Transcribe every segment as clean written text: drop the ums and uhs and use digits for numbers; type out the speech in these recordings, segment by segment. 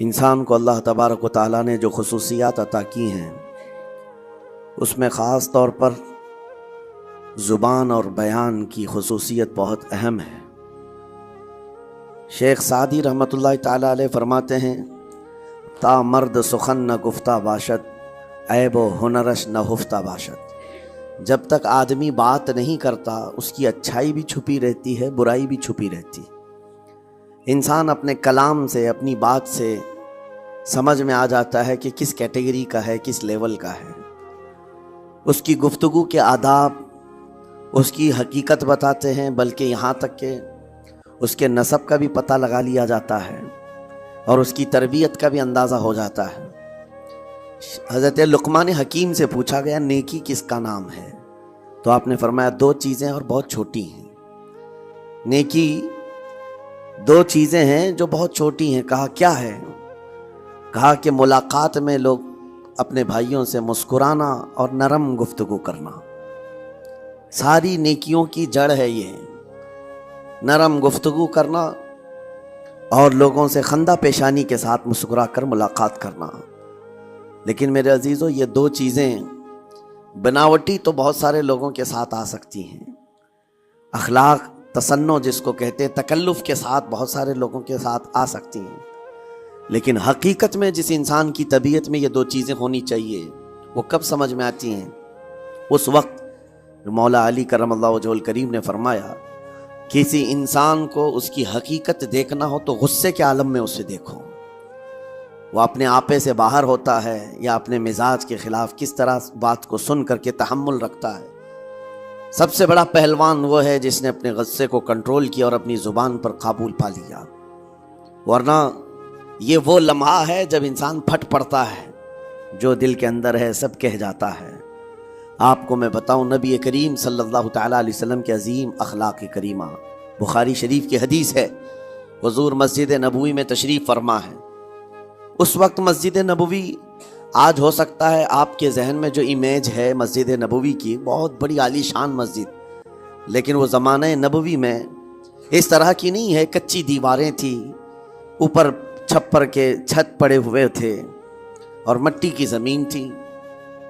انسان کو اللہ تبارک و تعالیٰ نے جو خصوصیات عطا کی ہیں اس میں خاص طور پر زبان اور بیان کی خصوصیت بہت اہم ہے۔ شیخ سعدی رحمۃ اللہ تعالیٰ علیہ فرماتے ہیں تا مرد سخن نہ گفتہ باشد عیب و ہنرش نہ ہفتہ باشد۔ جب تک آدمی بات نہیں کرتا اس کی اچھائی بھی چھپی رہتی ہے، برائی بھی چھپی رہتی ہے۔ انسان اپنے کلام سے، اپنی بات سے سمجھ میں آ جاتا ہے کہ کس کیٹیگری کا ہے، کس لیول کا ہے۔ اس کی گفتگو کے آداب اس کی حقیقت بتاتے ہیں، بلکہ یہاں تک کہ اس کے نسب کا بھی پتہ لگا لیا جاتا ہے اور اس کی تربیت کا بھی اندازہ ہو جاتا ہے۔ حضرت لقمان حکیم سے پوچھا گیا نیکی کس کا نام ہے، تو آپ نے فرمایا دو چیزیں اور بہت چھوٹی ہیں۔ نیکی دو چیزیں ہیں جو بہت چھوٹی ہیں۔ کہا کیا ہے؟ کہا کہ ملاقات میں لوگ اپنے بھائیوں سے مسکرانا اور نرم گفتگو کرنا۔ ساری نیکیوں کی جڑ ہے یہ، نرم گفتگو کرنا اور لوگوں سے خندہ پیشانی کے ساتھ مسکرا کر ملاقات کرنا۔ لیکن میرے عزیزو، یہ دو چیزیں بناوٹی تو بہت سارے لوگوں کے ساتھ آ سکتی ہیں، اخلاق تصنع جس کو کہتے ہیں تکلف کے ساتھ بہت سارے لوگوں کے ساتھ آ سکتی ہیں، لیکن حقیقت میں جس انسان کی طبیعت میں یہ دو چیزیں ہونی چاہیے وہ کب سمجھ میں آتی ہیں؟ اس وقت مولا علی کرم اللہ وجہہ الکریم نے فرمایا کسی انسان کو اس کی حقیقت دیکھنا ہو تو غصے کے عالم میں اسے دیکھو، وہ اپنے آپے سے باہر ہوتا ہے یا اپنے مزاج کے خلاف کس طرح بات کو سن کر کے تحمل رکھتا ہے۔ سب سے بڑا پہلوان وہ ہے جس نے اپنے غصے کو کنٹرول کیا اور اپنی زبان پر قابو پا لیا، ورنہ یہ وہ لمحہ ہے جب انسان پھٹ پڑتا ہے، جو دل کے اندر ہے سب کہہ جاتا ہے۔ آپ کو میں بتاؤں، نبی کریم صلی اللہ تعالیٰ علیہ وسلم کے عظیم اخلاق کریمہ، بخاری شریف کی حدیث ہے، حضور مسجد نبوی میں تشریف فرما ہے۔ اس وقت مسجد نبوی، آج ہو سکتا ہے آپ کے ذہن میں جو امیج ہے مسجد نبوی کی، بہت بڑی عالی شان مسجد، لیکن وہ زمانہ نبوی میں اس طرح کی نہیں ہے۔ کچی دیواریں تھی، اوپر چھپر کے چھت پڑے ہوئے تھے اور مٹی کی زمین تھی۔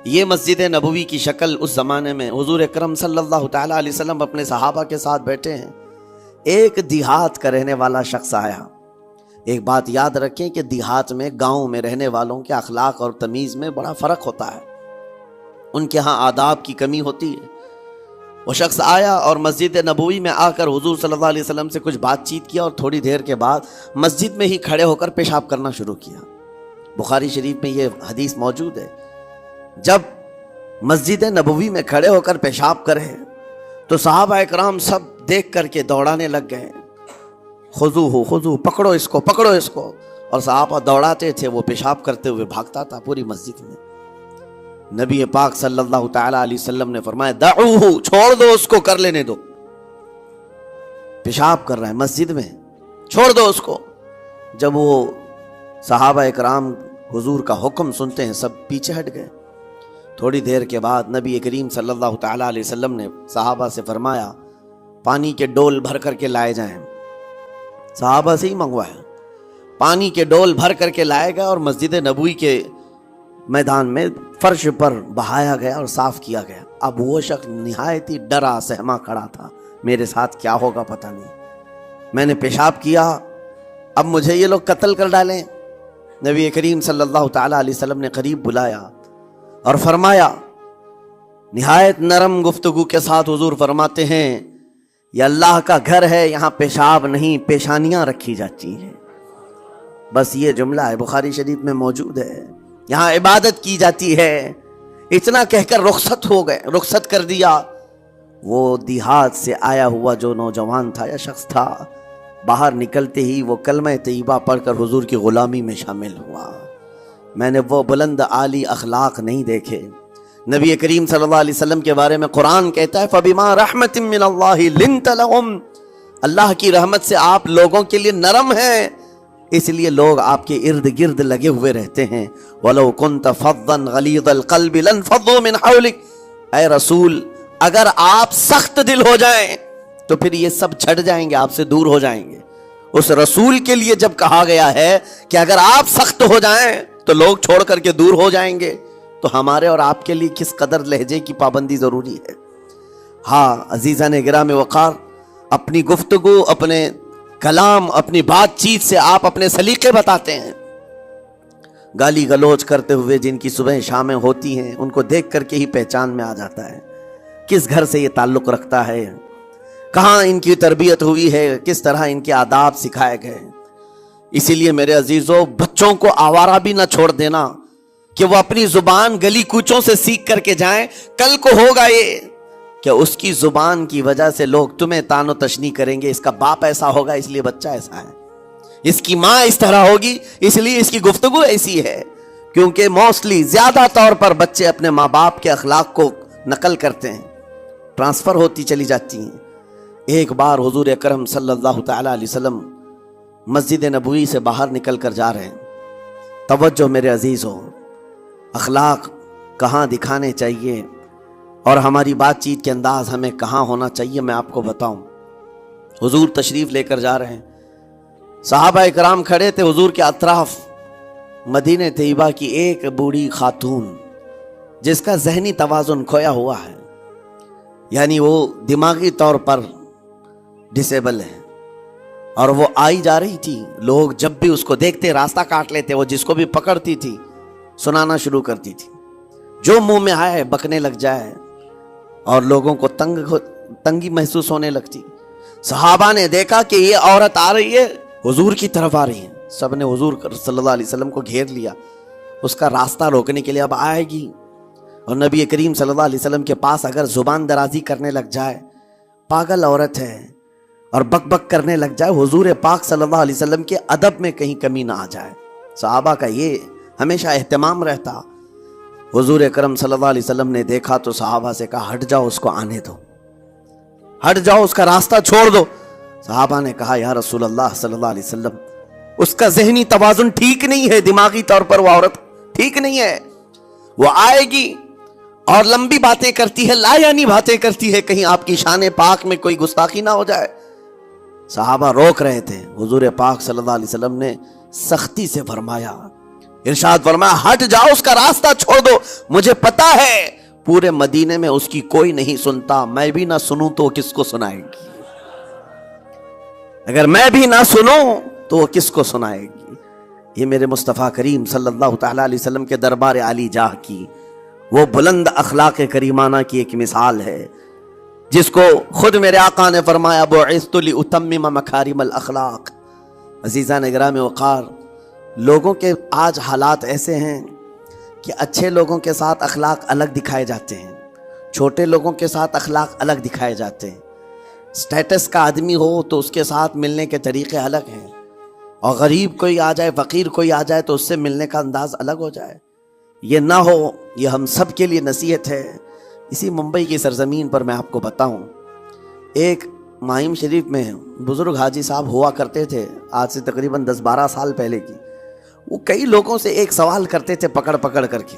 یہ مسجد نبوی کی شکل اس زمانے میں حضور اکرم صلی اللہ تعالیٰ علیہ وسلم اپنے صحابہ کے ساتھ بیٹھے ہیں، ایک دیہات کا رہنے والا شخص آیا۔ ایک بات یاد رکھیں کہ دیہات میں، گاؤں میں رہنے والوں کے اخلاق اور تمیز میں بڑا فرق ہوتا ہے، ان کے ہاں آداب کی کمی ہوتی ہے۔ وہ شخص آیا اور مسجد نبوی میں آ کر حضور صلی اللہ علیہ وسلم سے کچھ بات چیت کیا اور تھوڑی دیر کے بعد مسجد میں ہی کھڑے ہو کر پیشاب کرنا شروع کیا۔ بخاری شریف میں یہ حدیث موجود ہے۔ جب مسجد نبوی میں کھڑے ہو کر پیشاب کرے تو صحابہ اکرام سب دیکھ کر کے دوڑانے لگ گئے، خذوہ خذوہ، پکڑو اس کو، پکڑو اس کو، اور صحابہ دوڑاتے تھے، وہ پیشاب کرتے ہوئے بھاگتا تھا پوری مسجد میں۔ نبی پاک صلی اللہ تعالیٰ علیہ وسلم نے فرمایا دعوہ، چھوڑ دو اس کو، کر لینے دو، پیشاب کر رہا ہے مسجد میں، چھوڑ دو اس کو۔ جب وہ صحابہ اکرام حضور کا حکم سنتے ہیں سب پیچھے ہٹ گئے۔ تھوڑی دیر کے بعد نبی کریم صلی اللہ تعالیٰ علیہ وسلم نے صحابہ سے فرمایا پانی کے ڈول بھر کر کے لائے جائیں۔ صحابہ سے ہی منگوایا، پانی کے ڈول بھر کر کے لائے گئے اور مسجد نبوی کے میدان میں فرش پر بہایا گیا اور صاف کیا گیا۔ اب وہ شخص نہایت ہی ڈرا سہما کھڑا تھا، میرے ساتھ کیا ہوگا پتہ نہیں، میں نے پیشاب کیا، اب مجھے یہ لوگ قتل کر ڈالیں۔ نبی کریم صلی اللہ تعالیٰ علیہ وسلم نے قریب بلایا اور فرمایا، نہایت نرم گفتگو کے ساتھ حضور فرماتے ہیں یہ اللہ کا گھر ہے، یہاں پیشاب نہیں پیشانیاں رکھی جاتی ہیں۔ بس یہ جملہ ہے، بخاری شریف میں موجود ہے، یہاں عبادت کی جاتی ہے۔ اتنا کہہ کر رخصت ہو گئے، رخصت کر دیا۔ وہ دیہات سے آیا ہوا جو نوجوان تھا یا شخص تھا، باہر نکلتے ہی وہ کلمہ طیبہ پڑھ کر حضور کی غلامی میں شامل ہوا۔ میں نے وہ بلند عالی اخلاق نہیں دیکھے۔ نبی کریم صلی اللہ علیہ وسلم کے بارے میں قرآن کہتا ہے فَبِمَا رَحْمَةٍ مِّنَ اللَّهِ لِنْتَ لَهُمْ، اللہ کی رحمت سے آپ لوگوں کے لیے نرم ہیں، اس لیے لوگ آپ کے ارد گرد لگے ہوئے رہتے ہیں۔ وَلَوْ كُنْتَ فَظًّا غَلِيظَ الْقَلْبِ لَانْفَضُّوا مِنْ حَوْلِكَ، اے رسول اگر آپ سخت دل ہو جائیں تو پھر یہ سب چھٹ جائیں گے، آپ سے دور ہو جائیں گے۔ اس رسول کے لیے جب کہا گیا ہے کہ اگر آپ سخت ہو جائیں تو لوگ چھوڑ کر کے دور ہو جائیں گے، تو ہمارے اور آپ کے لیے کس قدر لہجے کی پابندی ضروری ہے۔ ہاں عزیزان گرام وقار، اپنی گفتگو، اپنے کلام، اپنی بات چیت سے آپ اپنے سلیقے بتاتے ہیں۔ گالی گلوچ کرتے ہوئے جن کی صبح شامیں ہوتی ہیں، ان کو دیکھ کر کے ہی پہچان میں آ جاتا ہے کس گھر سے یہ تعلق رکھتا ہے، کہاں ان کی تربیت ہوئی ہے، کس طرح ان کے آداب سکھائے گئے۔ اسی لیے میرے عزیزو، بچوں کو آوارہ بھی نہ چھوڑ دینا کہ وہ اپنی زبان گلی کوچوں سے سیکھ کر کے جائیں۔ کل کو ہوگا یہ کہ اس کی زبان کی وجہ سے لوگ تمہیں تان و تشنیع کریں گے، اس کا باپ ایسا ہوگا اس لیے بچہ ایسا ہے، اس کی ماں اس طرح ہوگی اس لیے اس کی گفتگو ایسی ہے۔ کیونکہ موسٹلی زیادہ طور پر بچے اپنے ماں باپ کے اخلاق کو نقل کرتے ہیں، ٹرانسفر ہوتی چلی جاتی ہیں۔ ایک بار حضور اکرم صلی اللہ تعالی علیہ وسلم مسجد نبوی سے باہر نکل کر جا رہے ہیں۔ توجہ میرے عزیز ہو، اخلاق کہاں دکھانے چاہیے اور ہماری بات چیت کے انداز ہمیں کہاں ہونا چاہیے، میں آپ کو بتاؤں۔ حضور تشریف لے کر جا رہے ہیں، صحابہ اکرام کھڑے تھے، حضور کے اطراف مدینہ طیبہ کی ایک بوڑھی خاتون جس کا ذہنی توازن کھویا ہوا ہے، یعنی وہ دماغی طور پر ڈسیبل ہے، اور وہ آئی جا رہی تھی۔ لوگ جب بھی اس کو دیکھتے راستہ کاٹ لیتے، وہ جس کو بھی پکڑتی تھی سنانا شروع کرتی تھی، جو منہ میں آئے بکنے لگ جائے، اور لوگوں کو تنگی محسوس ہونے لگتی۔ صحابہ نے دیکھا کہ یہ عورت آ رہی ہے، حضور کی طرف آ رہی ہے، سب نے حضور صلی اللہ علیہ وسلم کو گھیر لیا، اس کا راستہ روکنے کے لیے اب آئے گی، اور نبی کریم صلی اللہ علیہ وسلم کے پاس اگر زبان درازی کرنے لگ جائے، پاگل عورت ہے، اور بک بک کرنے لگ جائے، حضور پاک صلی اللہ علیہ وسلم کے ادب میں کہیں کمی نہ آ جائے۔ صحابہ کا یہ ہمیشہ اہتمام رہتا۔ حضور اکرم صلی اللہ علیہ وسلم نے دیکھا تو صحابہ سے کہا ہٹ جاؤ، اس کو آنے دو، ہٹ جاؤ، اس کا راستہ چھوڑ دو۔ صحابہ نے کہا یا رسول اللہ صلی اللہ علیہ وسلم، اس کا ذہنی توازن ٹھیک نہیں ہے، دماغی طور پر وہ عورت ٹھیک نہیں ہے، وہ آئے گی اور لمبی باتیں کرتی ہے، لا یعنی باتیں کرتی ہے، کہیں آپ کی شان پاک میں کوئی گستاخی نہ ہو جائے۔ صحابہ روک رہے تھے، حضور پاک صلی اللہ علیہ وسلم نے سختی سے فرمایا، ارشاد فرمایا ہٹ جاؤ، اس کا راستہ چھوڑ دو، مجھے پتا ہے پورے مدینے میں اس کی کوئی نہیں سنتا، میں بھی نہ سنوں تو وہ کس کو سنائے گی، اگر میں بھی نہ سنوں تو وہ کس کو سنائے گی۔ یہ میرے مصطفیٰ کریم صلی اللہ تعالی علیہ وسلم کے دربار عالی جاہ کی وہ بلند اخلاق کریمانہ کی ایک مثال ہے، جس کو خود میرے آقا نے فرمایا بعثت لأتمم مکارم الاخلاق۔ عزیزان گرام وقار، لوگوں کے آج حالات ایسے ہیں کہ اچھے لوگوں کے ساتھ اخلاق الگ دکھائے جاتے ہیں، چھوٹے لوگوں کے ساتھ اخلاق الگ دکھائے جاتے ہیں، سٹیٹس کا آدمی ہو تو اس کے ساتھ ملنے کے طریقے الگ ہیں، اور غریب کوئی آ جائے، فقیر کوئی آ جائے تو اس سے ملنے کا انداز الگ ہو جائے۔ یہ نہ ہو، یہ ہم سب کے لیے نصیحت ہے۔ اسی ممبئی کی سرزمین پر میں آپ کو بتاؤں، ایک ماہم شریف میں بزرگ حاجی صاحب ہوا کرتے تھے، آج سے تقریباً 10-12 سال پہلے کی۔ وہ کئی لوگوں سے ایک سوال کرتے تھے پکڑ پکڑ کر کے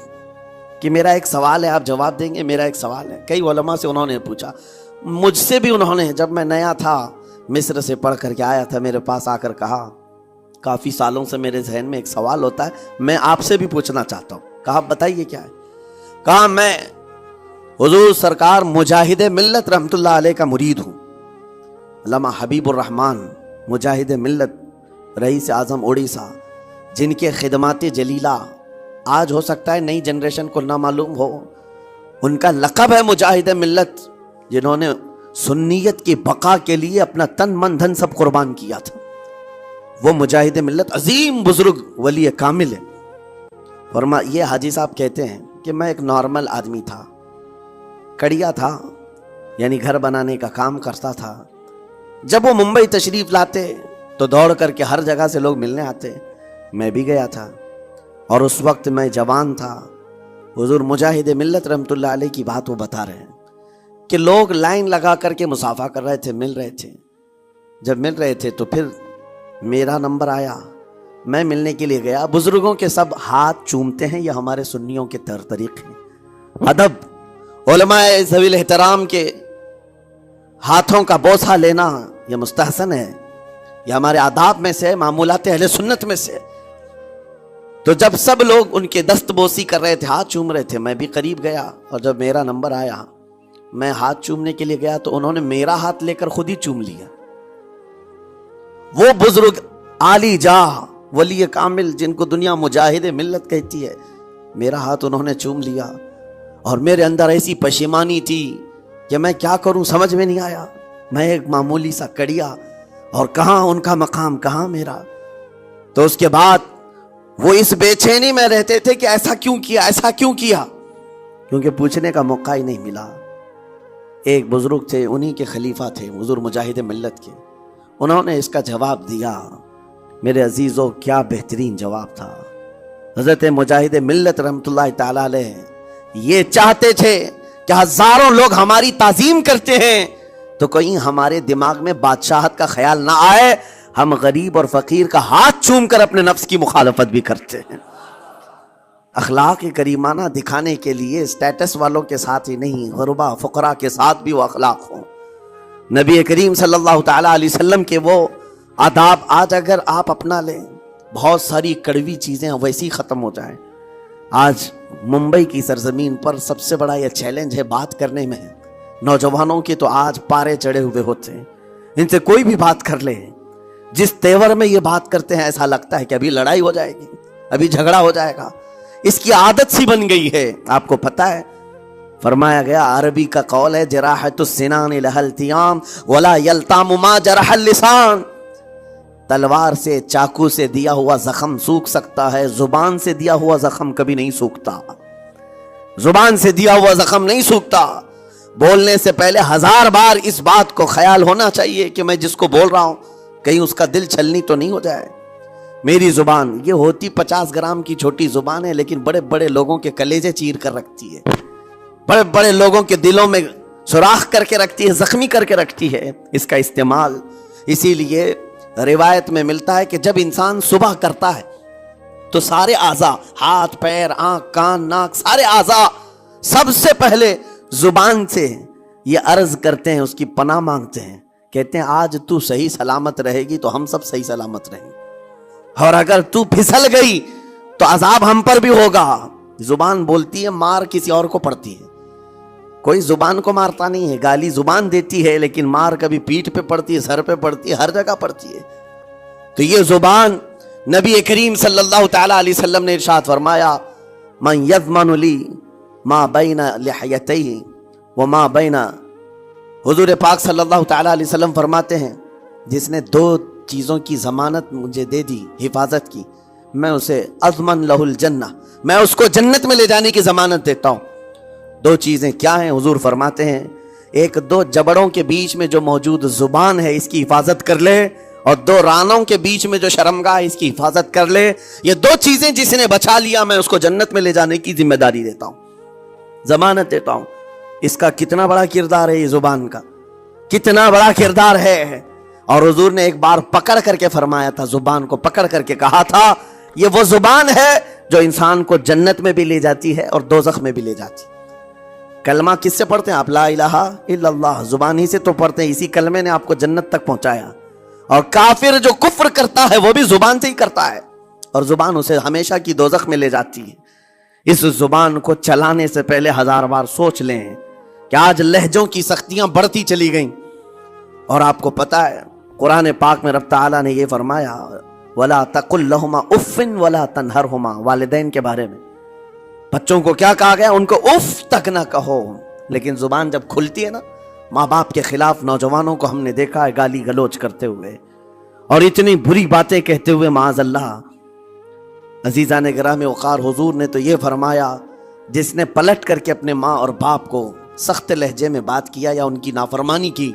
کہ میرا ایک سوال ہے، آپ جواب دیں گے، میرا ایک سوال ہے۔ کئی علماء سے انہوں نے پوچھا، مجھ سے بھی انہوں نے، جب میں نیا تھا مصر سے پڑھ کر کے آیا تھا، میرے پاس آ کر کہا کافی سالوں سے میرے ذہن میں ایک سوال ہوتا ہے، میں آپ سے بھی پوچھنا چاہتا ہوں۔ کہا بتائیے کیا ہے؟ کہا میں حضور سرکار مجاہد ملت رحمت اللہ علیہ کا مرید ہوں، علامہ حبیب الرحمن مجاہد ملت، رئیس اعظم اڑیسہ، جن کے خدمات جلیلہ آج ہو سکتا ہے نئی جنریشن کو نہ معلوم ہو، ان کا لقب ہے مجاہد ملت، جنہوں نے سنیت کی بقا کے لیے اپنا تن من دھن سب قربان کیا تھا۔ وہ مجاہد ملت عظیم بزرگ ولی کامل ہے۔ یہ حاجی صاحب کہتے ہیں کہ میں ایک نارمل آدمی تھا، کڑیا تھا، یعنی گھر بنانے کا کام کرتا تھا۔ جب وہ ممبئی تشریف لاتے تو دوڑ کر کے ہر جگہ سے لوگ ملنے آتے، میں بھی گیا تھا، اور اس وقت میں جوان تھا۔ حضور مجاہد ملت رحمت اللہ علیہ کی بات وہ بتا رہے ہیں کہ لوگ لائن لگا کر کے مصافحہ کر رہے تھے، مل رہے تھے۔ جب مل رہے تھے تو پھر میرا نمبر آیا، میں ملنے کے لیے گیا۔ بزرگوں کے سب ہاتھ چومتے ہیں، یہ ہمارے سنیوں کے طریق ہیں، ادب، علماء ذوی الاحترام کے ہاتھوں کا بوسہ لینا یہ مستحسن ہے۔ یہ ہمارے آداب میں سے، معمولات اہل سنت میں سے۔ تو جب سب لوگ ان کے دست بوسی کر رہے تھے، ہاتھ چوم رہے تھے، میں بھی قریب گیا، اور جب میرا نمبر آیا میں ہاتھ چومنے کے لیے گیا تو انہوں نے میرا ہاتھ لے کر خود ہی چوم لیا۔ وہ بزرگ عالی جاہ ولی کامل جن کو دنیا مجاہد ملت کہتی ہے، میرا ہاتھ انہوں نے چوم لیا، اور میرے اندر ایسی پشیمانی تھی کہ میں کیا کروں سمجھ میں نہیں آیا۔ میں ایک معمولی سا کڑیا، اور کہاں ان کا مقام کہاں میرا۔ تو اس کے بعد وہ اس بے چینی میں رہتے تھے کہ ایسا کیوں کیا، ایسا کیوں کیا، کیونکہ پوچھنے کا موقع ہی نہیں ملا۔ ایک بزرگ تھے، انہی کے خلیفہ تھے، حضور مجاہد ملت کے، انہوں نے اس کا جواب دیا۔ میرے عزیزوں کیا بہترین جواب تھا۔ حضرت مجاہد ملت رحمت اللہ تعالی علیہ یہ چاہتے تھے کہ ہزاروں لوگ ہماری تعظیم کرتے ہیں تو کہیں ہمارے دماغ میں بادشاہت کا خیال نہ آئے، ہم غریب اور فقیر کا ہاتھ چوم کر اپنے نفس کی مخالفت بھی کرتے ہیں۔ اخلاق کریمانہ دکھانے کے لیے اسٹیٹس والوں کے ساتھ ہی نہیں، غربا فقراء کے ساتھ بھی وہ اخلاق ہوں۔ نبی کریم صلی اللہ تعالی علیہ وسلم کے وہ آداب آج اگر آپ اپنا لیں، بہت ساری کڑوی چیزیں ویسی ختم ہو جائیں۔ آج ممبئی کی سرزمین پر سب سے بڑا یہ چیلنج ہے بات کرنے میں، نوجوانوں کے تو آج پارے چڑھے ہوئے ہوتے ہیں، ان سے کوئی بھی بات کر لے، جس تیور میں یہ بات کرتے ہیں ایسا لگتا ہے کہ ابھی لڑائی ہو جائے گی، ابھی جھگڑا ہو جائے گا۔ اس کی عادت سی بن گئی ہے۔ آپ کو پتہ ہے فرمایا گیا، عربی کا قول ہے، جراحت السنان لها التیام ولا یلتام ما جرح اللسان۔ تلوار سے، چاقو سے دیا ہوا زخم سوکھ سکتا ہے، زبان سے دیا ہوا زخم کبھی نہیں سوکھتا۔ زبان سے دیا ہوا زخم نہیں سوکھتا۔ بولنے سے پہلے 1000 بار اس بات کو خیال ہونا چاہیے کہ میں جس کو بول رہا ہوں کہیں اس کا دل چھلنی تو نہیں ہو جائے۔ میری زبان یہ ہوتی 50 گرام کی چھوٹی زبان ہے، لیکن بڑے بڑے لوگوں کے کلیجے چیر کر رکھتی ہے، بڑے بڑے لوگوں کے دلوں میں سوراخ کر کے رکھتی ہے، زخمی کر کے رکھتی ہے اس کا استعمال۔ اسی لیے روایت میں ملتا ہے کہ جب انسان صبح کرتا ہے تو سارے اعضاء، ہاتھ پیر آنکھ کان ناک، سارے اعضاء سب سے پہلے زبان سے یہ عرض کرتے ہیں، اس کی پناہ مانگتے ہیں، کہتے ہیں آج تو صحیح سلامت رہے گی تو ہم سب صحیح سلامت رہیں گے، اور اگر تو پھسل گئی تو عذاب ہم پر بھی ہوگا۔ زبان بولتی ہے، مار کسی اور کو پڑتی ہے، کوئی زبان کو مارتا نہیں ہے، گالی زبان دیتی ہے، لیکن مار کبھی پیٹھ پہ پڑتی ہے، سر پہ پڑتی ہے، ہر جگہ پڑتی ہے۔ تو یہ زبان نبی کریم صلی اللہ تعالی علیہ وسلم نے ارشاد فرمایا، من یضمن لی ما بین لحیتیہ وما بین، حضور پاک صلی اللہ تعالی علیہ وسلم فرماتے ہیں جس نے 2 چیزوں کی ضمانت مجھے دے دی، حفاظت کی، میں اسے اضمن لہ الجنہ، میں اس کو جنت میں لے جانے کی ضمانت دیتا ہوں۔ 2 چیزیں کیا ہیں؟ حضور فرماتے ہیں، ایک 2 جبڑوں کے بیچ میں جو موجود زبان ہے اس کی حفاظت کر لے، اور 2 رانوں کے بیچ میں جو شرمگاہ ہے اس کی حفاظت کر لے۔ یہ 2 چیزیں جس نے بچا لیا میں اس کو جنت میں لے جانے کی ذمہ داری دیتا ہوں، ضمانت دیتا ہوں۔ اس کا کتنا بڑا کردار ہے، یہ زبان کا کتنا بڑا کردار ہے۔ اور حضور نے ایک بار پکڑ کر کے فرمایا تھا، زبان کو پکڑ کر کے کہا تھا، یہ وہ زبان ہے جو انسان کو جنت میں بھی لے جاتی ہے اور دوزخ میں بھی لے جاتی ہے۔ کلمہ کس سے پڑھتے ہیں آپ؟ لا الہ الا اللہ، زبان ہی سے تو پڑھتے ہیں، اسی کلمے نے آپ کو جنت تک پہنچایا۔ اور کافر جو کفر کرتا ہے وہ بھی زبان سے ہی کرتا ہے، اور زبان اسے ہمیشہ کی دوزخ میں لے جاتی ہے۔ اس زبان کو چلانے سے پہلے 1000 بار سوچ لیں کہ آج لہجوں کی سختیاں بڑھتی چلی گئیں۔ اور آپ کو پتہ ہے قرآن پاک میں رب تعالیٰ نے یہ فرمایا، وَلَا تَقُلْ لَهُمَا اُفٍّ وَلَا تَنْهَرْهُمَا، والدین کے بارے میں بچوں کو کیا کہا گیا؟ ان کو اف تک نہ کہو۔ لیکن زبان جب کھلتی ہے نا، ماں باپ کے خلاف نوجوانوں کو ہم نے دیکھا ہے گالی گلوچ کرتے ہوئے اور اتنی بری باتیں کہتے ہوئے، معاذ اللہ۔ عزیزان گرامی وقار، حضور نے تو یہ فرمایا، جس نے پلٹ کر کے اپنے ماں اور باپ کو سخت لہجے میں بات کیا یا ان کی نافرمانی کی،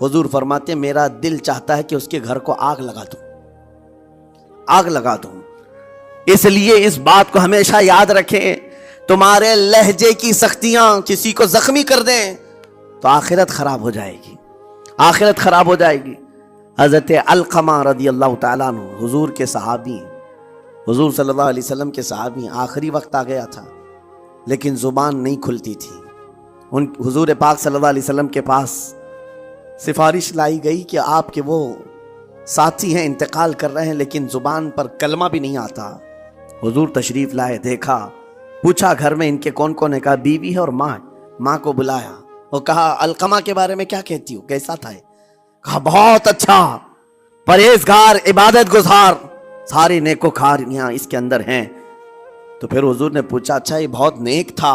حضور فرماتے میرا دل چاہتا ہے کہ اس کے گھر کو آگ لگا دوں، آگ لگا دوں۔ اس لیے اس بات کو ہمیشہ یاد رکھیں، تمہارے لہجے کی سختیاں کسی کو زخمی کر دیں تو آخرت خراب ہو جائے گی، آخرت خراب ہو جائے گی۔ حضرت علقمہ رضی اللہ تعالیٰ عنہ حضور کے صحابی، حضور صلی اللہ علیہ وسلم کے صحابی، آخری وقت آ گیا تھا لیکن زبان نہیں کھلتی تھی۔ ان حضور پاک صلی اللہ علیہ وسلم کے پاس سفارش لائی گئی کہ آپ کے وہ ساتھی ہیں انتقال کر رہے ہیں لیکن زبان پر کلمہ بھی نہیں آتا. حضور تشریف لائے, دیکھا, پوچھا گھر میں ان کے کون کون ہے, کہا بیوی ہے اور ماں. ماں کو بلایا اور کہا علقمہ کے بارے میں کیا کہتی ہو, کیسا تھا؟ کہا بہت اچھا, پرہیزگار, عبادت گزار, ساری نیکوکاریاں اس کے اندر ہیں. تو پھر حضور نے پوچھا اچھا یہ بہت نیک تھا,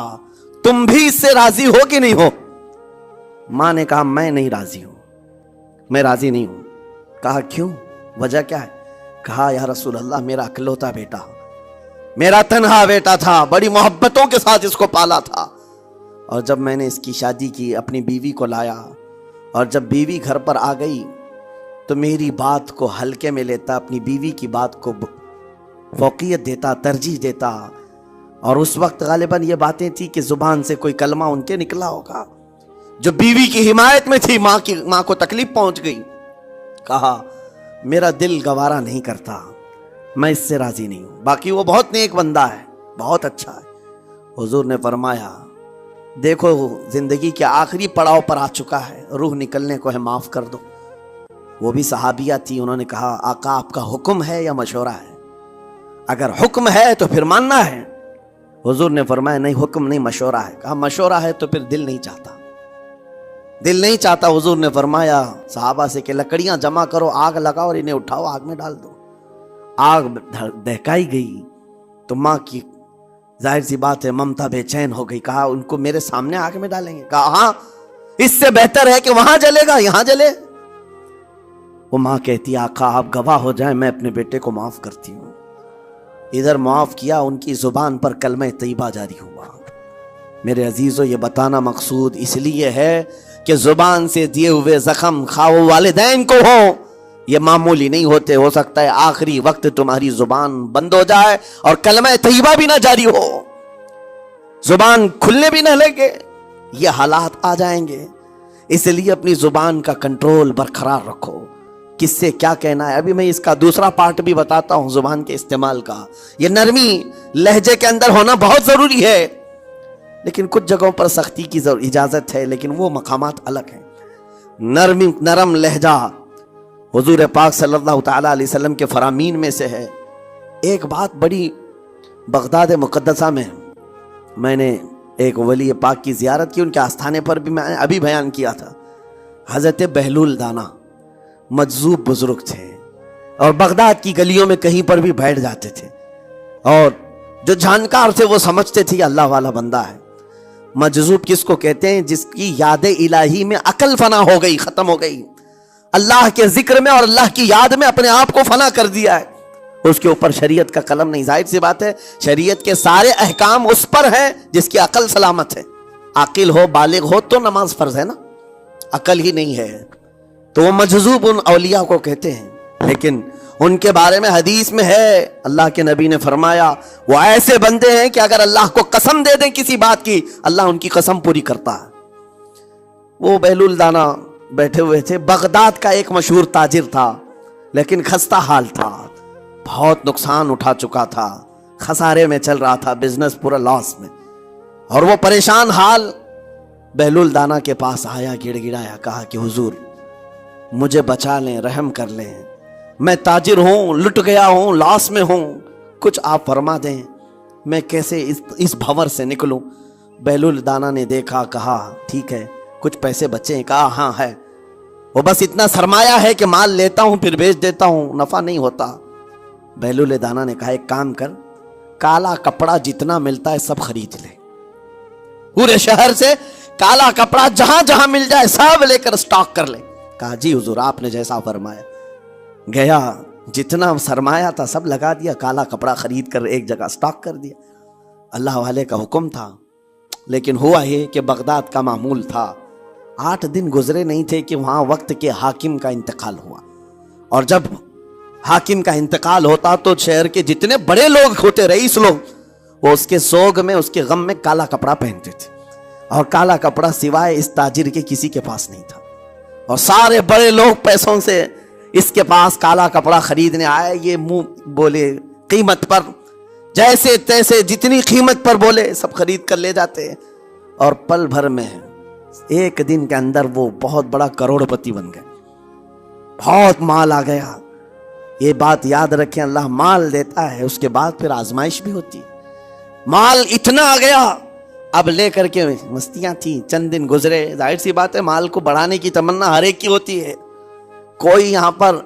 تم بھی اس سے راضی ہو کہ نہیں ہو؟ ماں نے کہا میں نہیں راضی ہوں, میں راضی نہیں ہوں. کہا کیوں, وجہ کیا ہے؟ کہا یا رسول اللہ میرا اکلوتا بیٹا, میرا تنہا بیٹا تھا, بڑی محبتوں کے ساتھ اس کو پالا تھا, اور جب میں نے اس کی شادی کی اپنی بیوی کو لایا, اور جب بیوی گھر پر آ گئی تو میری بات کو ہلکے میں لیتا, اپنی بیوی کی بات کو فوقیت دیتا, ترجیح دیتا. اور اس وقت غالباً یہ باتیں تھی کہ زبان سے کوئی کلمہ ان کے نکلا ہوگا جو بیوی کی حمایت میں تھی, ماں کو تکلیف پہنچ گئی. کہا میرا دل گوارا نہیں کرتا, میں اس سے راضی نہیں ہوں. باقی وہ بہت نیک بندہ ہے, بہت اچھا ہے. حضور نے فرمایا دیکھو زندگی کے آخری پڑاؤ پر آ چکا ہے, روح نکلنے کو ہے, معاف کر دو. وہ بھی صحابیہ تھی, انہوں نے کہا آقا آپ کا حکم ہے یا مشورہ ہے؟ اگر حکم ہے تو پھر ماننا ہے. حضور نے فرمایا نہیں حکم نہیں, مشورہ ہے. کہا مشورہ ہے تو پھر دل نہیں چاہتا, دل نہیں چاہتا. حضور نے فرمایا صحابہ سے کہ لکڑیاں جمع کرو, آگ لگاؤ اور انہیں اٹھاؤ, آگ میں ڈال دو. آگ دہکائی گئی تو ماں کی ظاہر سی بات ہے ممتا بے چین ہو گئی. کہا ان کو میرے سامنے آگ میں ڈالیں گے؟ کہا ہاں, اس سے بہتر ہے کہ وہاں جلے گا, یہاں جلے. وہ ماں کہتی آقا آپ گواہ ہو جائیں, میں اپنے بیٹے کو معاف کرتی ہوں. ادھر معاف کیا, ان کی زبان پر کلمہ طیبہ جاری ہوا. میرے عزیزو یہ بتانا مقصود اس لیے ہے کہ زبان سے دیے ہوئے زخم خواہ والدین کو ہو, یہ معمولی نہیں ہوتے. ہو سکتا ہے آخری وقت تمہاری زبان بند ہو جائے اور کلمہ طیبہ بھی نہ جاری ہو, زبان کھلنے بھی نہ لگے, یہ حالات آ جائیں گے. اس لیے اپنی زبان کا کنٹرول برقرار رکھو. کس سے کیا کہنا ہے, ابھی میں اس کا دوسرا پارٹ بھی بتاتا ہوں زبان کے استعمال کا. یہ نرمی لہجے کے اندر ہونا بہت ضروری ہے, لیکن کچھ جگہوں پر سختی کی اجازت ہے, لیکن وہ مقامات الگ ہیں. نرم لہجہ حضور پاک صلی اللہ تعالی علیہ وسلم کے فرامین میں سے ہے. ایک بات بڑی بغداد مقدسہ میں میں نے ایک ولی پاک کی زیارت کی, ان کے آستانے پر بھی میں ابھی بیان کیا تھا. حضرت بہلول دانا مجذوب بزرگ تھے, اور بغداد کی گلیوں میں کہیں پر بھی بیٹھ جاتے تھے, اور جو جانکار تھے وہ سمجھتے تھے اللہ والا بندہ ہے. مجذوب کس کو کہتے ہیں؟ جس کی یاد الہی میں عقل فنا ہو گئی, ختم ہو گئی, اللہ کے ذکر میں اور اللہ کی یاد میں اپنے آپ کو فنا کر دیا ہے. اس کے اوپر شریعت کا قلم نہیں. ظاہر سی بات ہے شریعت کے سارے احکام اس پر ہیں جس کی عقل سلامت ہے. عاقل ہو, بالغ ہو تو نماز فرض ہے نا, عقل ہی نہیں ہے تو وہ مجذوب ان اولیاء کو کہتے ہیں. لیکن ان کے بارے میں حدیث میں ہے, اللہ کے نبی نے فرمایا وہ ایسے بندے ہیں کہ اگر اللہ کو قسم دے دیں کسی بات کی, اللہ ان کی قسم پوری کرتا ہے. وہ بہلول دانا بیٹھے ہوئے تھے. بغداد کا ایک مشہور تاجر تھا, لیکن خستہ حال تھا, بہت نقصان اٹھا چکا تھا, خسارے میں چل رہا تھا, بزنس پورا لاس میں, اور وہ پریشان حال بہلول دانا کے پاس آیا, گڑ گڑایا, کہا کہ حضور مجھے بچا لیں, رحم کر لیں, میں تاجر ہوں, لٹ گیا ہوں, لاس میں ہوں, کچھ آپ فرما دیں, میں کیسے اس بھنور سے نکلوں. بہلول دانا نے دیکھا, کہا ٹھیک ہے کچھ پیسے بچے ہیں؟ کہا ہاں ہے, وہ بس اتنا سرمایہ ہے کہ مال لیتا ہوں پھر بیچ دیتا ہوں, نفع نہیں ہوتا. بہلول دانا نے کہا ایک کام کر, کالا کپڑا جتنا ملتا ہے سب خرید لے, پورے شہر سے کالا کپڑا جہاں جہاں مل جائے سب لے کر سٹاک کر لے. کہا جی حضور آپ نے جیسا فرمایا. گیا, جتنا سرمایہ تھا سب لگا دیا, کالا کپڑا خرید کر ایک جگہ سٹاک کر دیا. اللہ والے کا حکم تھا, لیکن ہوا یہ کہ بغداد کا معمول تھا, 8 دن گزرے نہیں تھے کہ وہاں وقت کے حاکم کا انتقال ہوا. اور جب حاکم کا انتقال ہوتا تو شہر کے جتنے بڑے لوگ ہوتے, رئیس لوگ, وہ اس کے سوگ میں, اس کے غم میں کالا کپڑا پہنتے تھے, اور کالا کپڑا سوائے اس تاجر کے کسی کے پاس نہیں تھا. اور سارے بڑے لوگ پیسوں سے اس کے پاس کالا کپڑا خریدنے آئے. یہ منہ بولے قیمت پر, جیسے تیسے جتنی قیمت پر بولے سب خرید کر لے جاتے, اور پل بھر میں ایک دن کے اندر وہ بہت بڑا کروڑ پتی بن گئے. بہت مال آ گیا. یہ بات یاد رکھیں, اللہ مال دیتا ہے, اس کے بعد پھر آزمائش بھی ہوتی ہے. مال اتنا آ گیا, اب لے کر کے مستیاں تھیں, چند دن گزرے. ظاہر سی بات ہے مال کو بڑھانے کی تمنا ہر ایک کی ہوتی ہے, کوئی یہاں پر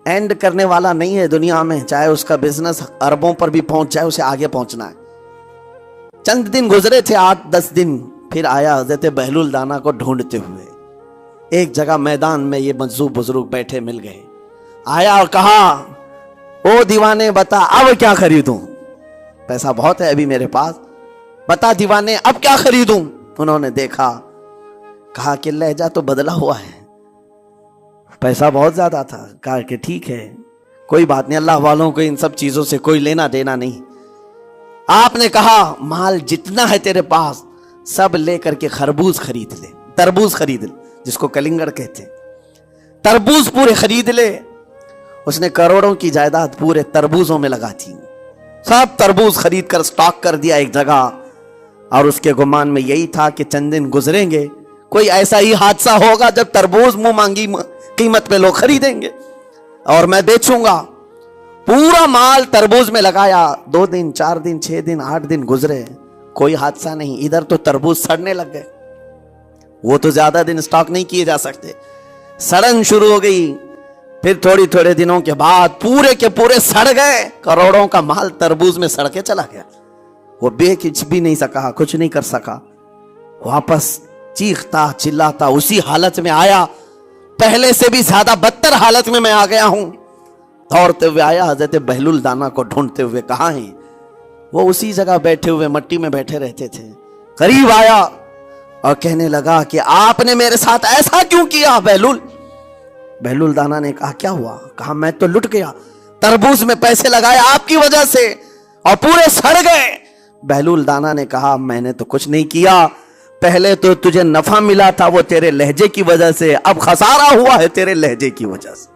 اینڈ کرنے والا نہیں ہے دنیا میں, چاہے اس کا بزنس اربوں پر بھی پہنچ جائے, اسے آگے پہنچنا ہے. چند دن گزرے تھے, 8-10 دن, پھر آیا حضرت بہلول دانا کو ڈھونڈتے ہوئے. ایک جگہ میدان میں یہ مجذوب بزرگ بیٹھے مل گئے. آیا اور کہا, او دیوانے بتا اب کیا خریدوں, پیسہ بہت ہے ابھی میرے پاس, بتا دیوانے اب کیا خریدوں. انہوں نے دیکھا, کہا کہ لہجہ تو بدلا ہوا ہے, پیسہ بہت زیادہ تھا. کہا کہ ٹھیک ہے کوئی بات نہیں, اللہ والوں کو ان سب چیزوں سے کوئی لینا دینا نہیں. آپ نے کہا مال جتنا ہے تیرے پاس سب لے کر کے خربوز خرید لے, تربوز خرید لے, جس کو کلنگڑ کہتے ہیں, تربوز پورے خرید لے. اس نے کروڑوں کی جائیداد پورے تربوزوں میں لگا دی, سب تربوز خرید کر سٹاک کر دیا ایک جگہ. اور اس کے گمان میں یہی تھا کہ چند دن گزریں گے, کوئی ایسا ہی حادثہ ہوگا جب تربوز منہ مانگی قیمت پہ لوگ خریدیں گے اور میں بیچوں گا. پورا مال تربوز میں لگایا. 2 دن 4 دن 6 دن 8 دن گزرے, کوئی حادثہ نہیں. ادھر تو تربوز سڑنے لگ گئے, وہ تو زیادہ دن سٹاک نہیں کیے جا سکتے, سڑن شروع ہو گئی. پھر تھوڑے دنوں کے بعد پورے کے پورے سڑ گئے. کروڑوں کا مال تربوز میں سڑ کے چلا گیا. وہ کچھ بھی نہیں سکا, کچھ نہیں کر سکا. واپس چیختا چلاتا اسی حالت میں آیا, پہلے سے بھی زیادہ بدتر حالت میں آ گیا ہوں. دوڑتے ہوئے آیا, حضرت بہلول دانا کو ڈھونڈتے ہوئے. کہاں ہیں وہ؟ اسی جگہ بیٹھے ہوئے مٹی میں بیٹھے رہتے تھے. قریب آیا اور کہنے لگا کہ آپ نے میرے ساتھ ایسا کیوں کیا بہلول؟ بہلول دانا نے کہا کیا ہوا؟ کہا میں تو لٹ گیا, تربوز میں پیسے لگائے آپ کی وجہ سے اور پورے سڑ گئے. بہلول دانا نے کہا میں نے تو کچھ نہیں کیا, پہلے تو تجھے نفع ملا تھا وہ تیرے لہجے کی وجہ سے, اب خسارہ ہوا ہے تیرے لہجے کی وجہ سے.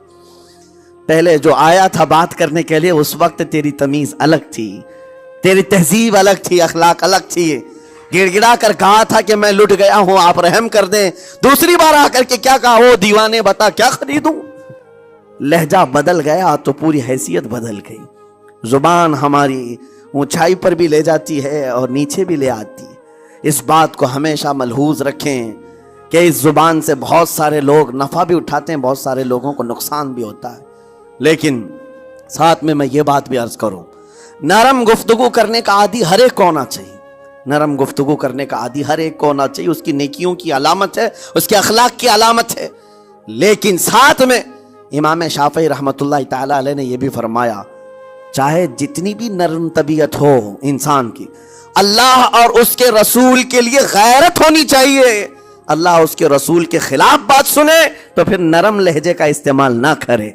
پہلے جو آیا تھا بات کرنے کے لیے اس وقت تیری تمیز الگ تھی, تیری تہذیب الگ تھی, اخلاق الگ تھی. گڑ گڑا کر کہا تھا کہ میں لٹ گیا ہوں آپ رحم کر دیں. دوسری بار آ کر کے کیا کہا, او دیوانے بتا کیا خریدوں. لہجہ بدل گیا تو پوری حیثیت بدل گئی. زبان ہماری اونچائی پر بھی لے جاتی ہے اور نیچے بھی لے آتی ہے. اس بات کو ہمیشہ ملحوظ رکھیں کہ اس زبان سے بہت سارے لوگ نفع بھی اٹھاتے ہیں, بہت سارے لوگوں کو نقصان بھی ہوتا ہے. لیکن ساتھ میں یہ بات بھی عرض کروں, نرم گفتگو کرنے کا عادی ہر ایک کو ہونا چاہیے. نرم گفتگو کرنے کا عادی ہر ایک کو ہونا چاہیے. اس کی نیکیوں کی علامت ہے, اس کے اخلاق کی علامت ہے. لیکن ساتھ میں امام شافعی رحمت اللہ تعالی علیہ نے یہ بھی فرمایا, چاہے جتنی بھی نرم طبیعت ہو انسان کی, اللہ اور اس کے رسول کے لیے غیرت ہونی چاہیے. اللہ اس کے رسول کے خلاف بات سنے تو پھر نرم لہجے کا استعمال نہ کرے,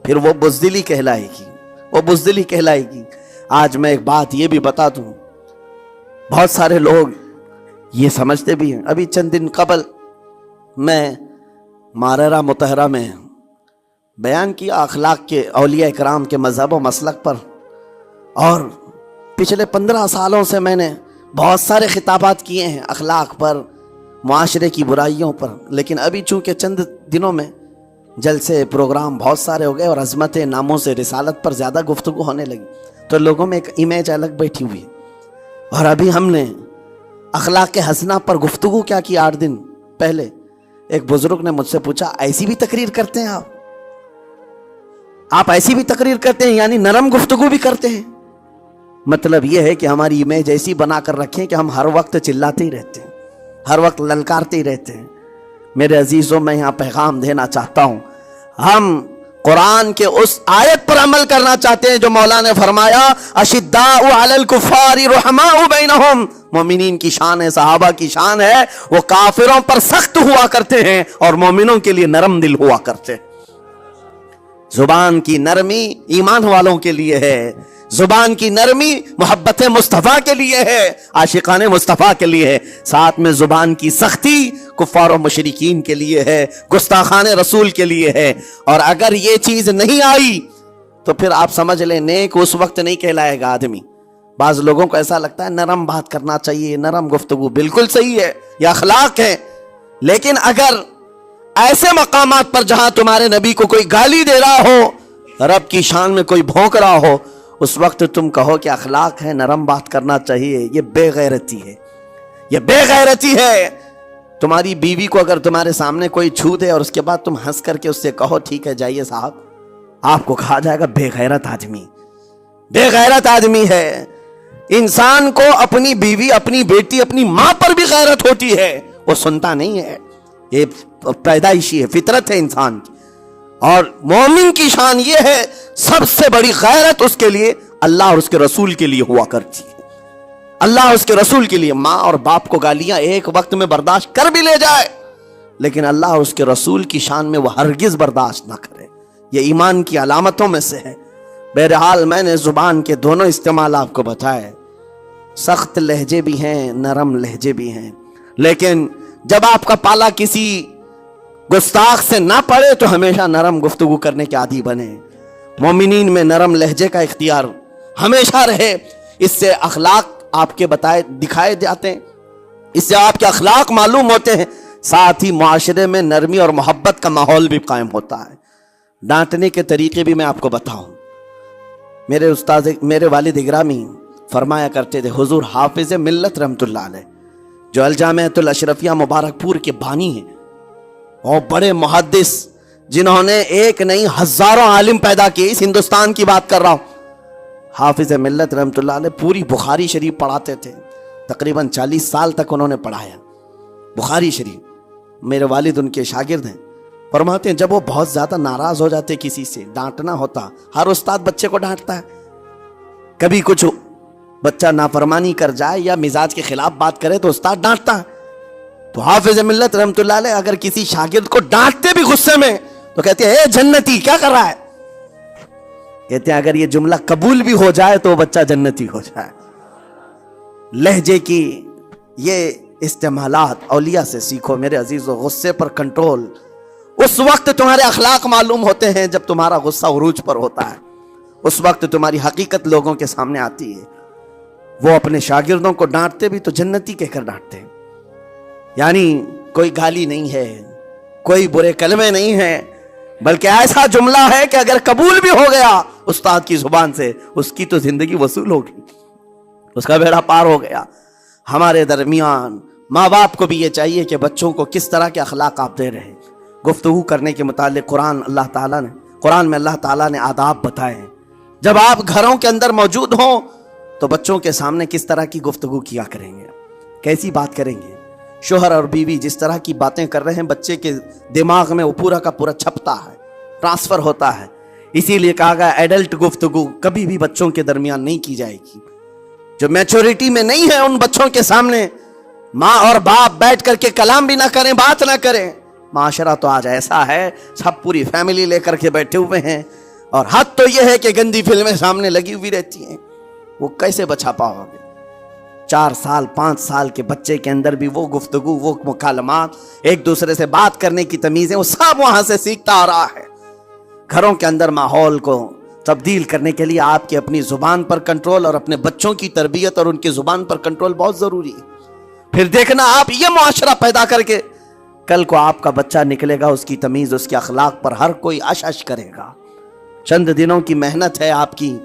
پھر وہ بزدلی کہلائے گی, وہ بزدلی کہلائے گی. آج میں ایک بات یہ بھی بتا دوں, بہت سارے لوگ یہ سمجھتے بھی ہیں. ابھی چند دن قبل میں ماررہ مطہرہ میں بیان کیا اخلاق کے, اولیاء کرام کے مذہب و مسلک پر, اور پچھلے 15 سالوں سے میں نے بہت سارے خطابات کیے ہیں اخلاق پر, معاشرے کی برائیوں پر. لیکن ابھی چونکہ چند دنوں میں جلسے پروگرام بہت سارے ہو گئے اور عظمت ناموں سے رسالت پر زیادہ گفتگو ہونے لگی, تو لوگوں میں ایک امیج الگ بیٹھی ہوئی. اور ابھی ہم نے اخلاق حسنہ پر گفتگو کیا کی. 8 دن پہلے ایک بزرگ نے مجھ سے پوچھا, ایسی بھی تقریر کرتے ہیں آپ ایسی بھی تقریر کرتے ہیں, یعنی نرم گفتگو بھی کرتے ہیں؟ مطلب یہ ہے کہ ہماری امیج ایسی بنا کر رکھیں کہ ہم ہر وقت چلاتے ہی رہتے ہیں, ہر وقت للکارتے ہی رہتے ہیں. میرے عزیزوں, میں یہاں پیغام دینا چاہتا ہوں, ہم قرآن کے اس آیت پر عمل کرنا چاہتے ہیں جو مولا نے فرمایا اشداء علی الکفار رحماء بینہم. مومنین کی شان ہے, صحابہ کی شان ہے, وہ کافروں پر سخت ہوا کرتے ہیں اور مومنوں کے لیے نرم دل ہوا کرتے ہیں. زبان کی نرمی ایمان والوں کے لیے ہے, زبان کی نرمی محبت مصطفیٰ کے لیے ہے, عاشقان مصطفیٰ کے لیے ہے. ساتھ میں زبان کی سختی کفار و مشرکین کے لیے ہے, گستاخان رسول کے لیے ہے. اور اگر یہ چیز نہیں آئی تو پھر آپ سمجھ لیں نیک اس وقت نہیں کہلائے گا آدمی. بعض لوگوں کو ایسا لگتا ہے نرم بات کرنا چاہیے, نرم گفتگو بالکل صحیح ہے, یہ اخلاق ہے. لیکن اگر ایسے مقامات پر جہاں تمہارے نبی کو کوئی گالی دے رہا ہو، رب کی شان میں کوئی بھونک رہا ہو، اس وقت تم کہو کہ اخلاق ہے، نرم بات کرنا چاہیے، یہ بے غیرتی ہے، یہ بے غیرتی ہے۔ تمہاری بیوی کو اگر تمہارے سامنے کوئی چھو دے اور اس کے بعد تم ہنس کر کے اس سے کہو ٹھیک ہے جائیے صاحب، آپ کو کہا جائے گا بے غیرت آدمی، بے غیرت آدمی ہے۔ انسان کو اپنی بیوی، اپنی بیٹی، اپنی ماں پر بھی غیرت ہوتی ہے، وہ سنتا نہیں ہے، یہ پیدائشی ہے، فطرت ہے انسان کی۔ اور مومن کی شان یہ ہے، سب سے بڑی غیرت اس کے لیے اللہ اور اس کے رسول کے لیے ہوا کرتی ہے، اللہ اور اس کے رسول کے لیے۔ ماں اور باپ کو گالیاں ایک وقت میں برداشت کر بھی لے جائے، لیکن اللہ اور اس کے رسول کی شان میں وہ ہرگز برداشت نہ کرے، یہ ایمان کی علامتوں میں سے ہے۔ بہرحال میں نے زبان کے دونوں استعمال آپ کو بتائے، سخت لہجے بھی ہیں، نرم لہجے بھی ہیں، لیکن جب آپ کا پالا کسی گستاخ سے نہ پڑے تو ہمیشہ نرم گفتگو کرنے کے عادی بنے۔ مومنین میں نرم لہجے کا اختیار ہمیشہ رہے، اس سے اخلاق آپ کے بتائے دکھائے جاتے ہیں، اس سے آپ کے اخلاق معلوم ہوتے ہیں، ساتھ ہی معاشرے میں نرمی اور محبت کا ماحول بھی قائم ہوتا ہے۔ ڈانٹنے کے طریقے بھی میں آپ کو بتاؤں، میرے استاد، میرے والد گرامی فرمایا کرتے تھے، حضور حافظ ملت رحمت اللہ علیہ جو الجامعۃ الاشرفیہ مبارک پور کے بانی ہیں اور بڑے محدث، جنہوں نے ایک نہیں ہزاروں عالم پیدا کیے، اس ہندوستان کی بات کر رہا ہوں، حافظ ملت رحمت اللہ علیہ پوری بخاری شریف پڑھاتے تھے، تقریباً 40 سال تک انہوں نے پڑھایا بخاری شریف۔ میرے والد ان کے شاگرد ہیں، فرماتے ہیں جب وہ بہت زیادہ ناراض ہو جاتے کسی سے، ڈانٹنا ہوتا، ہر استاد بچے کو ڈانٹتا ہے، کبھی کچھ بچہ نافرمانی کر جائے یا مزاج کے خلاف بات کرے تو استاد ڈانٹتا ہے، تو حافظ ملت رحمت اللہ علیہ اگر کسی شاگرد کو ڈانٹتے بھی غصے میں تو کہتے ہیں اے جنتی کیا کر رہا ہے، کہتے ہیں اگر یہ جملہ قبول بھی ہو جائے تو وہ بچہ جنتی ہو جائے۔ لہجے کی یہ استعمالات اولیاء سے سیکھو میرے عزیزو، غصے پر کنٹرول اس وقت تمہارے اخلاق معلوم ہوتے ہیں جب تمہارا غصہ عروج پر ہوتا ہے، اس وقت تمہاری حقیقت لوگوں کے سامنے آتی ہے۔ وہ اپنے شاگردوں کو ڈانٹتے بھی تو جنتی کہہ کر ڈانٹتے ہیں، یعنی کوئی گالی نہیں ہے، کوئی برے کلمے نہیں ہیں، بلکہ ایسا جملہ ہے کہ اگر قبول بھی ہو گیا استاد کی زبان سے، اس کی تو زندگی وصول ہوگی، اس کا بیڑا پار ہو گیا۔ ہمارے درمیان ماں باپ کو بھی یہ چاہیے کہ بچوں کو کس طرح کے اخلاق آپ دے رہے ہیں۔ گفتگو کرنے کے متعلق قرآن میں اللہ تعالیٰ نے آداب بتائے ہیں، جب آپ گھروں کے اندر موجود ہوں تو بچوں کے سامنے کس طرح کی گفتگو کیا کریں گے، کیسی بات کریں گے۔ شوہر اور بیوی جس طرح کی باتیں کر رہے ہیں بچے کے دماغ میں وہ پورا کا پورا چھپتا ہے، ٹرانسفر ہوتا ہے، اسی لیے کہا گیا ایڈلٹ گفتگو کبھی بھی بچوں کے درمیان نہیں کی جائے گی۔ جو میچورٹی میں نہیں ہے ان بچوں کے سامنے ماں اور باپ بیٹھ کر کے کلام بھی نہ کریں، بات نہ کریں۔ معاشرہ تو آج ایسا ہے، سب پوری فیملی لے کر کے بیٹھے ہوئے ہیں، اور حد تو یہ ہے کہ گندی فلمیں سامنے لگی ہوئی رہتی ہیں، وہ کیسے بچا پاؤ گے؟ 4 سال 5 سال کے بچے کے اندر بھی وہ گفتگو، وہ مکالمات، ایک دوسرے سے بات کرنے کی تمیزیں، وہ سب وہاں سے سیکھتا آ رہا ہے۔ گھروں کے اندر ماحول کو تبدیل کرنے کے لیے آپ کی اپنی زبان پر کنٹرول اور اپنے بچوں کی تربیت اور ان کی زبان پر کنٹرول بہت ضروری ہے۔ پھر دیکھنا آپ یہ معاشرہ پیدا کر کے کل کو آپ کا بچہ نکلے گا، اس کی تمیز، اس کے اخلاق پر ہر کوئی اش اش کرے گا۔ چند دنوں کی محنت ہے آپ کی،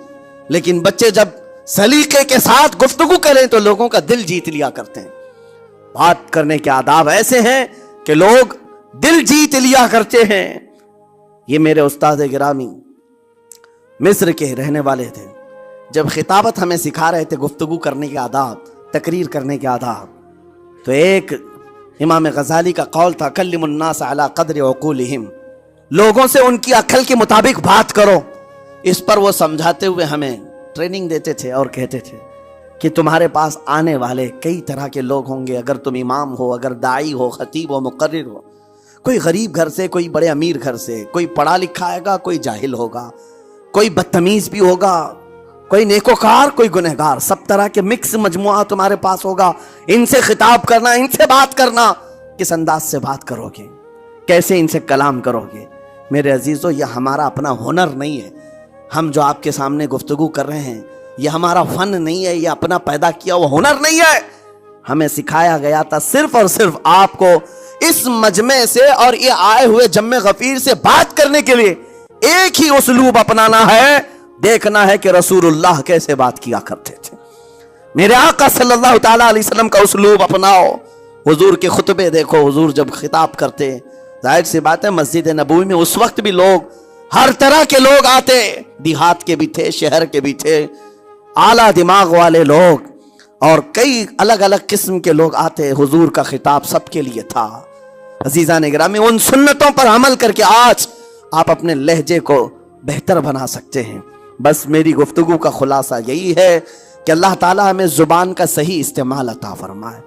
لیکن بچے جب سلیقے کے ساتھ گفتگو کریں تو لوگوں کا دل جیت لیا کرتے ہیں۔ بات کرنے کے آداب ایسے ہیں کہ لوگ دل جیت لیا کرتے ہیں۔ یہ میرے استاد گرامی مصر کے رہنے والے تھے، جب خطابت ہمیں سکھا رہے تھے گفتگو کرنے کے آداب، تقریر کرنے کے آداب، تو ایک امام غزالی کا قول تھا کلم الناس علی قدر عقولہم، لوگوں سے ان کی عقل کے مطابق بات کرو۔ اس پر وہ سمجھاتے ہوئے ہمیں ٹریننگ دیتے تھے اور کہتے تھے کہ تمہارے پاس آنے والے کئی طرح کے لوگ ہوں گے، اگر تم امام ہو، اگر داعی ہو، خطیب ہو، مقرر ہو، کوئی غریب گھر سے، کوئی بڑے امیر گھر سے، کوئی پڑھا لکھا آئے گا، کوئی جاہل ہوگا، کوئی بدتمیز بھی ہوگا، کوئی نیکوکار، کوئی گنہگار، سب طرح کے مکس مجموعہ تمہارے پاس ہوگا۔ ان سے خطاب کرنا، ان سے بات کرنا، کس انداز سے بات کرو گے، کیسے ان سے کلام کرو گے؟ میرے عزیزو، یہ ہمارا اپنا ہنر نہیں ہے، ہم جو آپ کے سامنے گفتگو کر رہے ہیں یہ ہمارا فن نہیں ہے، یہ اپنا پیدا کیا وہ ہنر نہیں ہے۔ ہمیں سکھایا گیا تھا صرف اور صرف آپ کو اس مجمع سے اور یہ آئے ہوئے جمع غفیر سے بات کرنے کے لیے ایک ہی اسلوب اپنانا ہے، دیکھنا ہے کہ رسول اللہ کیسے بات کیا کرتے تھے۔ میرے آقا صلی اللہ تعالیٰ علیہ وسلم کا اسلوب اپناؤ۔ حضور کے خطبے دیکھو، حضور جب خطاب کرتے، ظاہر سی بات ہے مسجد نبوی میں اس وقت بھی لوگ، ہر طرح کے لوگ آتے، دیہات کے بھی تھے، شہر کے بھی تھے، اعلیٰ دماغ والے لوگ اور کئی الگ الگ قسم کے لوگ آتے۔ حضور کا خطاب سب کے لیے تھا۔ عزیزان گرامی، ان سنتوں پر عمل کر کے آج آپ اپنے لہجے کو بہتر بنا سکتے ہیں۔ بس میری گفتگو کا خلاصہ یہی ہے کہ اللہ تعالیٰ ہمیں زبان کا صحیح استعمال عطا فرمائے،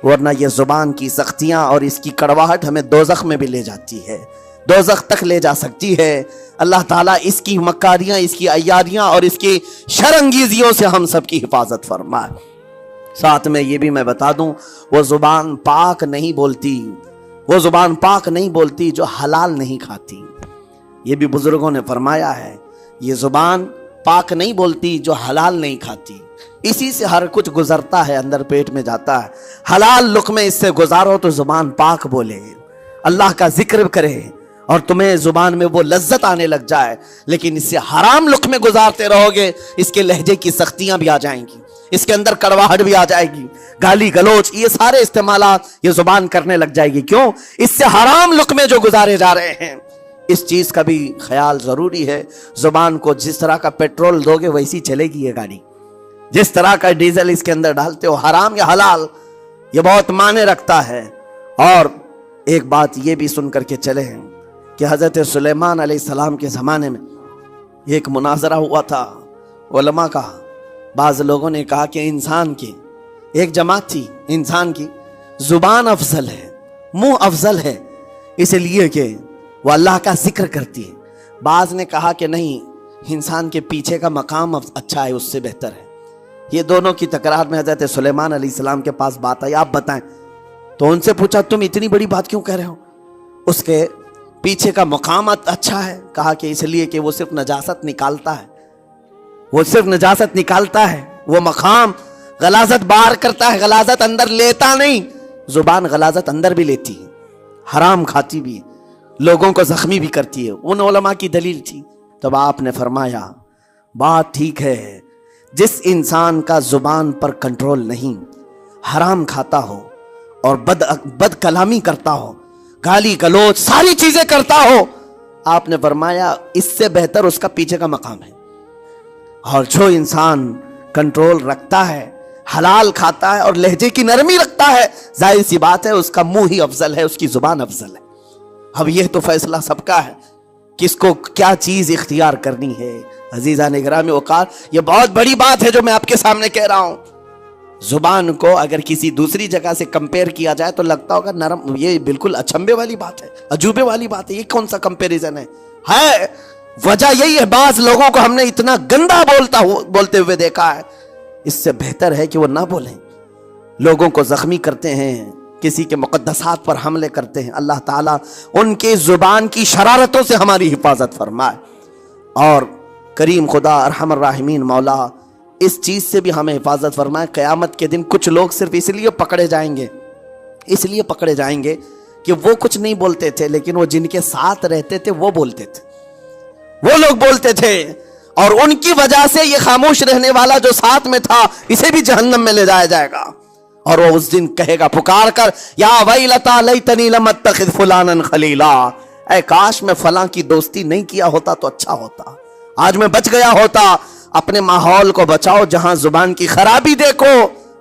ورنہ یہ زبان کی سختیاں اور اس کی کڑواہٹ ہمیں دوزخ میں بھی لے جاتی ہے، دوزخ تک لے جا سکتی ہے۔ اللہ تعالیٰ اس کی مکاریاں، اس کی عیاریاں اور اس کی شرانگیزیوں سے ہم سب کی حفاظت فرمائے۔ ساتھ میں یہ بھی میں بتا دوں، وہ زبان پاک نہیں بولتی، وہ زبان پاک نہیں بولتی جو حلال نہیں کھاتی۔ یہ بھی بزرگوں نے فرمایا ہے، یہ زبان پاک نہیں بولتی جو حلال نہیں کھاتی، اسی سے ہر کچھ گزرتا ہے، اندر پیٹ میں جاتا ہے۔ حلال لقمے اس سے گزارو تو زبان پاک بولے، اللہ کا ذکر کرے اور تمہیں زبان میں وہ لذت آنے لگ جائے، لیکن اس سے حرام لقمے گزارتے رہو گے، اس کے لہجے کی سختیاں بھی آ جائیں گی، اس کے اندر کڑواہٹ بھی آ جائے گی، گالی گلوچ، یہ سارے استعمالات یہ زبان کرنے لگ جائے گی۔ کیوں؟ اس سے حرام لقمے جو گزارے جا رہے ہیں۔ اس چیز کا بھی خیال ضروری ہے۔ زبان کو جس طرح کا پیٹرول دو گے ویسی چلے گی یہ گاڑی، جس طرح کا ڈیزل اس کے اندر ڈالتے ہو، حرام یا حلال، یہ بہت معنی رکھتا ہے۔ اور ایک بات یہ بھی سن کر کے چلے ہیں کہ حضرت سلیمان علیہ السلام کے زمانے میں ایک مناظرہ ہوا تھا علماء کا۔ بعض لوگوں نے کہا کہ انسان کی ایک جماعت تھی، انسان کی زبان افضل ہے، منہ افضل ہے، اس لیے کہ وہ اللہ کا ذکر کرتی ہے۔ بعض نے کہا کہ نہیں، انسان کے پیچھے کا مقام اچھا ہے، اس سے بہتر ہے۔ یہ دونوں کی تکرار میں حضرت سلیمان علیہ السلام کے پاس بات آئی، آپ بتائیں۔ تو ان سے پوچھا تم اتنی بڑی بات کیوں کہہ رہے ہو؟ اس کے پیچھے کا مقام اچھا ہے، کہا کہ اس لیے کہ وہ صرف نجاست نکالتا ہے، وہ صرف نجاست نکالتا ہے، وہ مقام غلاظت باہر کرتا ہے، غلاظت اندر لیتا نہیں۔ زبان غلاظت اندر بھی لیتی ہے، حرام کھاتی بھی ہے، لوگوں کو زخمی بھی کرتی ہے۔ ان علماء کی دلیل تھی۔ تب آپ نے فرمایا بات ٹھیک ہے، جس انسان کا زبان پر کنٹرول نہیں، حرام کھاتا ہو اور بد کلامی کرتا ہو، گالی گلوچ ساری چیزیں کرتا ہو، آپ نے فرمایا اس سے بہتر اس کا پیچھے کا مقام ہے۔ اور جو انسان کنٹرول رکھتا ہے، حلال کھاتا ہے اور لہجے کی نرمی رکھتا ہے، ظاہر سی بات ہے اس کا منہ ہی افضل ہے، اس کی زبان افضل ہے۔ اب یہ تو فیصلہ سب کا ہے، کس کو کیا چیز اختیار کرنی ہے۔ عزیزان گرامی اوقات، یہ بہت بڑی بات ہے جو میں آپ کے سامنے کہہ رہا ہوں۔ زبان کو اگر کسی دوسری جگہ سے کمپیئر کیا جائے تو لگتا ہوگا نرم، یہ بالکل اچنبے والی بات ہے، عجوبے والی بات ہے، یہ کون سا کمپیریزن ہے؟ وجہ یہی ہے، بعض لوگوں کو ہم نے اتنا گندا بولتے ہوئے دیکھا ہے، اس سے بہتر ہے کہ وہ نہ بولیں۔ لوگوں کو زخمی کرتے ہیں، کسی کے مقدسات پر حملے کرتے ہیں۔ اللہ تعالیٰ ان کے زبان کی شرارتوں سے ہماری حفاظت فرمائے، اور کریم خدا ارحم الراحمین مولا اس چیز سے بھی ہمیں حفاظت فرمائے۔ قیامت کے دن کچھ لوگ صرف اس لیے پکڑے جائیں گے کہ وہ کچھ نہیں بولتے تھے، لیکن وہ جن کے ساتھ رہتے تھے وہ بولتے تھے، وہ لوگ بولتے تھے، اور ان کی وجہ سے یہ خاموش رہنے والا جو ساتھ میں تھا اسے بھی جہنم میں لے جایا جائے گا۔ اور وہ اس دن کہے گا پکار کر، یا ویلتا لیتنی لم اتخذ فلانا خلیلا، اے کاش میں فلاں کی دوستی نہیں کیا ہوتا تو اچھا ہوتا، آج میں بچ گیا ہوتا۔ اپنے ماحول کو بچاؤ، جہاں زبان کی خرابی دیکھو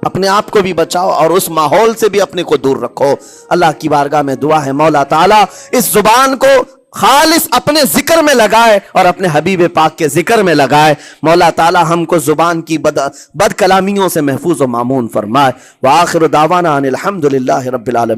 اپنے آپ کو بھی بچاؤ اور اس ماحول سے بھی اپنے کو دور رکھو۔ اللہ کی بارگاہ میں دعا ہے مولا تعالیٰ اس زبان کو خالص اپنے ذکر میں لگائے اور اپنے حبیب پاک کے ذکر میں لگائے۔ مولا تعالیٰ ہم کو زبان کی بد کلامیوں سے محفوظ و مامون فرمائے۔ وآخر دعوانا ان الحمدللہ رب العالمین۔